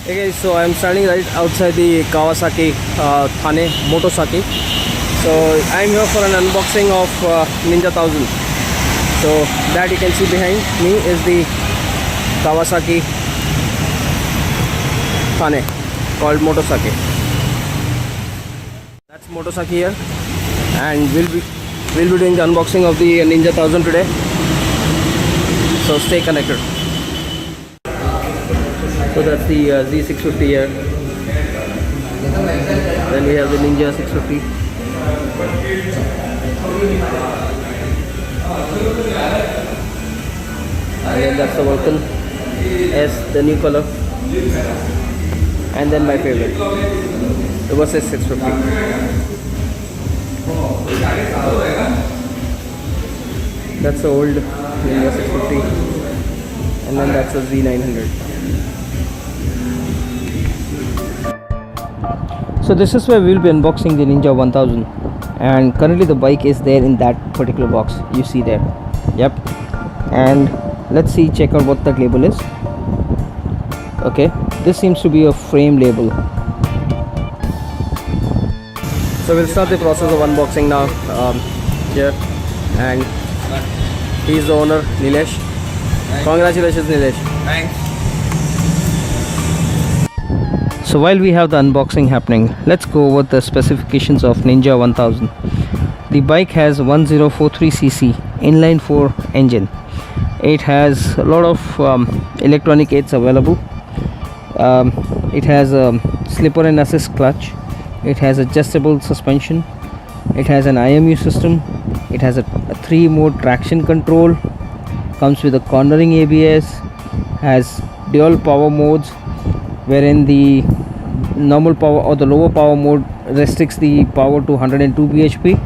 Hey guys, so I'm standing right outside the Kawasaki Thane Motosaki. So I'm here for an unboxing of Ninja 1000. So that you can see behind me is the Kawasaki Thane called Motosaki. That's Motosaki here, and we'll be doing the unboxing of the Ninja 1000 today. So stay connected. So that's the Z650 here. Then we have the Ninja 650. And then that's the Vulcan S, the new color. And then my favorite, the Versus 650. That's the old Ninja 650. And then that's the Z900. So this is where we will be unboxing the Ninja 1000, and currently the bike is there in that particular box you see there. Yep. And let's check out what that label is. Okay, this seems to be a frame label. So we'll start the process of unboxing now here, and he's the owner, Nilesh. Congratulations, Nilesh. Thanks. So while we have the unboxing happening, let's go over the specifications of Ninja 1000. The bike has 1043cc inline 4 engine. It has a lot of electronic aids available. It has a slipper and assist clutch. It has adjustable suspension. It has an IMU system. It has a 3-mode traction control. Comes with a cornering ABS. Has dual power modes, wherein the normal power or the lower power mode restricts the power to 102 bhp,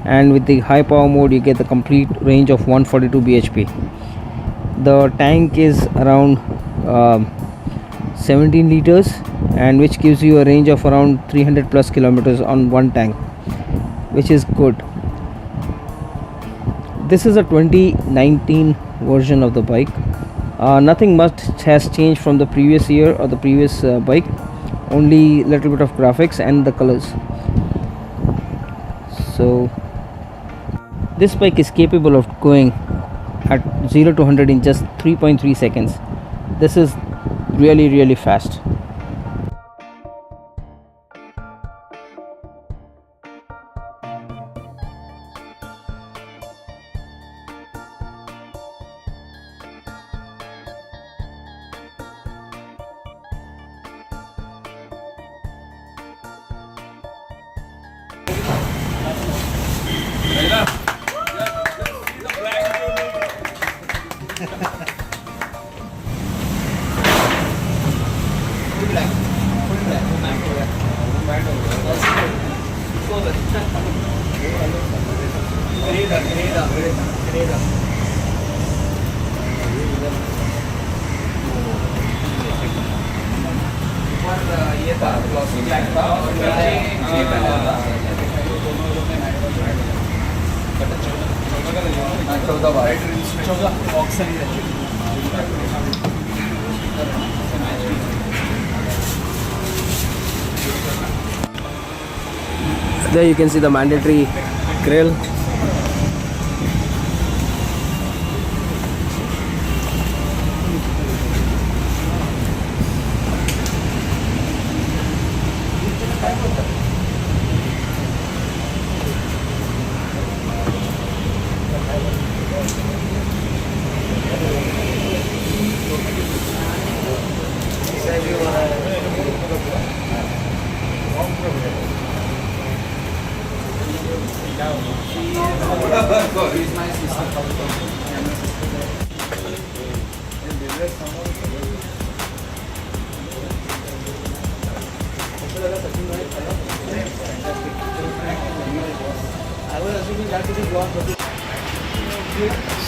and with the high power mode you get the complete range of 142 bhp. The tank is around 17 liters, and which gives you a range of around 300 plus kilometers on one tank, which is good. This is a 2019 version of the bike. Nothing much has changed from the previous year or the previous bike, only little bit of graphics and the colors. So this bike is capable of going at 0 to 100 in just 3.3 seconds. This is really fast. There you can see the mandatory grill.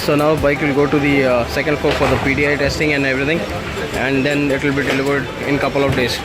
So now bike will go to the second floor for the PDI testing and everything, and then it will be delivered in couple of days.